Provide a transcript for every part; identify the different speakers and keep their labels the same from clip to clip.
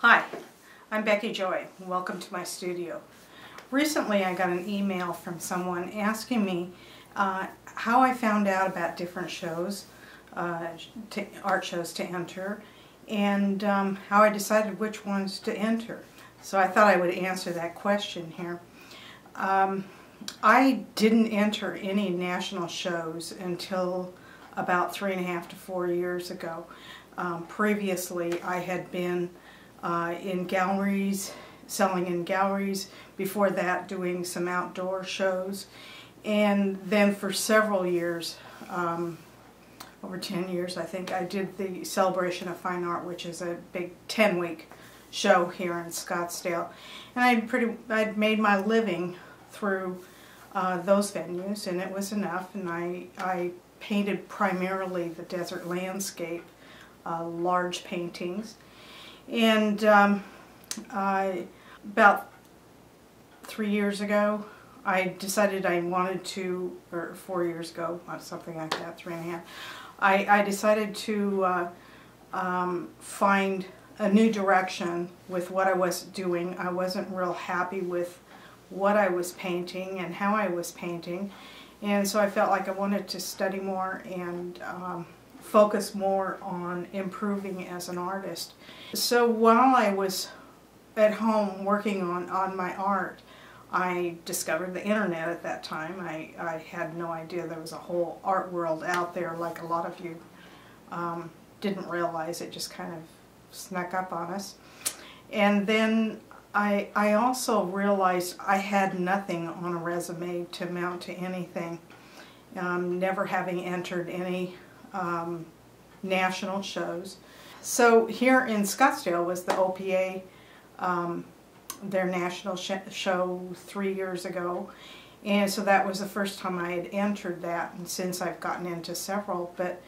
Speaker 1: Hi, I'm Becky Joy. Welcome to my studio. Recently I got an email from someone asking me how I found out about different shows, art shows to enter, and how I decided which ones to enter. So I thought I would answer that question here. I didn't enter any national shows until about 3.5 to 4 years ago. Previously I had been in galleries, selling in galleries, before that doing some outdoor shows, and then for several years, over 10 years I think, I did the Celebration of Fine Art, which is a big 10-week show here in Scottsdale, and I'd made my living through those venues, and it was enough, and I painted primarily the desert landscape, large paintings. And about 3 years ago, I decided I wanted to, or 4 years ago, something like that, 3.5, I decided to find a new direction with what I was doing. I wasn't real happy with what I was painting and how I was painting, and so I felt like I wanted to study more and focus more on improving as an artist. So while I was at home working on my art, I discovered the internet at that time. I had no idea there was a whole art world out there, like a lot of you didn't realize. It just kind of snuck up on us. And then I also realized I had nothing on a resume to amount to anything, never having entered any national shows. So here in Scottsdale was the OPA, their national show 3 years ago, and so that was the first time I had entered that, and since I've gotten into several. But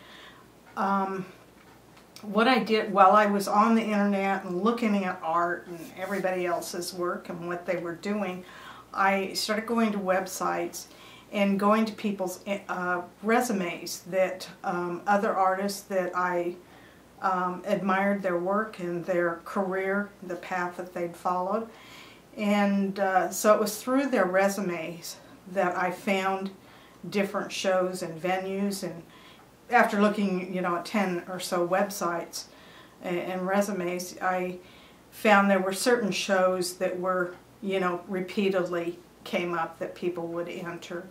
Speaker 1: what I did while I was on the internet and looking at art and everybody else's work and what they were doing, I started going to websites and going to people's resumes that other artists that I admired their work and their career, the path that they'd followed. And so it was through their resumes that I found different shows and venues, and after looking, at 10 or so websites and resumes, I found there were certain shows that were, repeatedly came up that people would enter.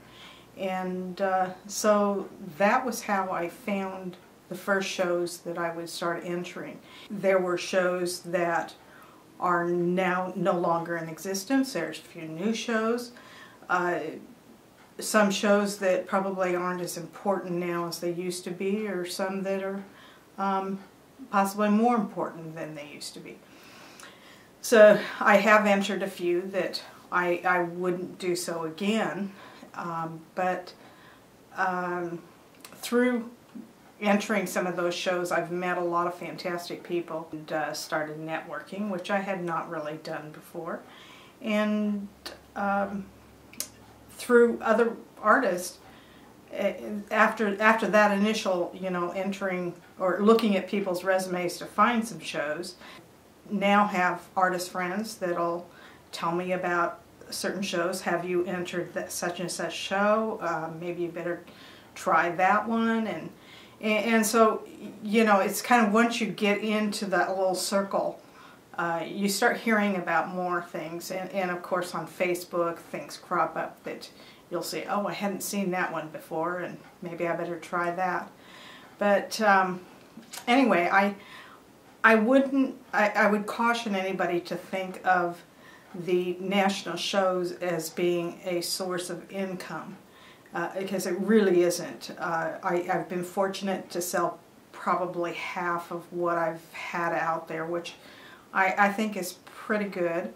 Speaker 1: And so that was how I found the first shows that I would start entering. There were shows that are now no longer in existence. There's a few new shows. Some shows that probably aren't as important now as they used to be, or some that are possibly more important than they used to be. So I have entered a few that I wouldn't do so again, but through entering some of those shows, I've met a lot of fantastic people and started networking, which I had not really done before. And through other artists, after that initial, entering or looking at people's resumes to find some shows, now have artist friends that'll tell me about certain shows. Have you entered that such and such show? Maybe you better try that one. And so, it's kind of, once you get into that little circle, you start hearing about more things. And of course on Facebook, things crop up that you'll say, oh, I hadn't seen that one before, and maybe I better try that. But anyway, I would caution anybody to think of the national shows as being a source of income. Because it really isn't. I've been fortunate to sell probably half of what I've had out there, which I think is pretty good.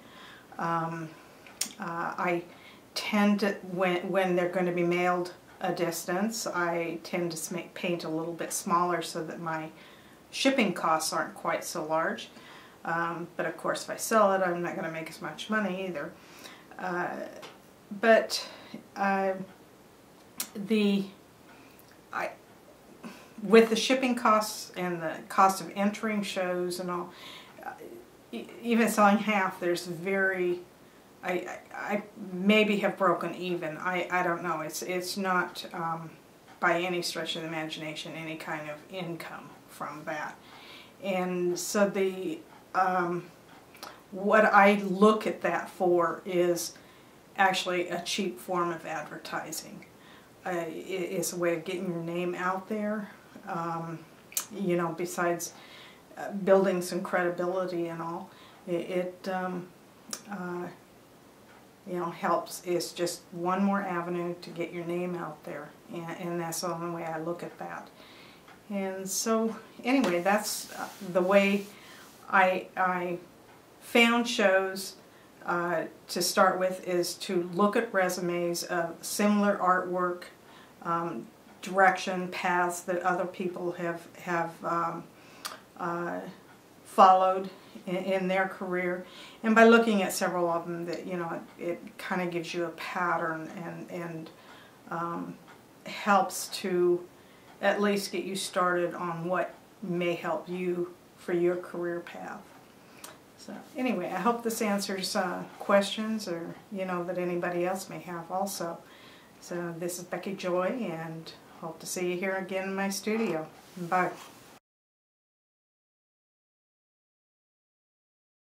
Speaker 1: I tend to, when they're going to be mailed a distance, I tend to paint a little bit smaller so that my shipping costs aren't quite so large. But of course if I sell it, I'm not going to make as much money either. With the shipping costs and the cost of entering shows and all, even selling half, there's I maybe have broken even. I don't know. It's not by any stretch of the imagination any kind of income from that. And so what I look at that for is actually a cheap form of advertising. It's a way of getting your name out there. You know, besides building some credibility and all, you know, helps. It's just one more avenue to get your name out there, and that's the only way I look at that. And so, anyway, that's the way I found shows to start with, is to look at resumes of similar artwork, direction, paths that other people have followed in their career, and by looking at several of them, that, you know, it kind of gives you a pattern and helps to at least get you started on what may help you for your career path. So anyway, I hope this answers questions, or, you know, that anybody else may have also. So this is Becky Joy, and hope to see you here again in my studio. Bye.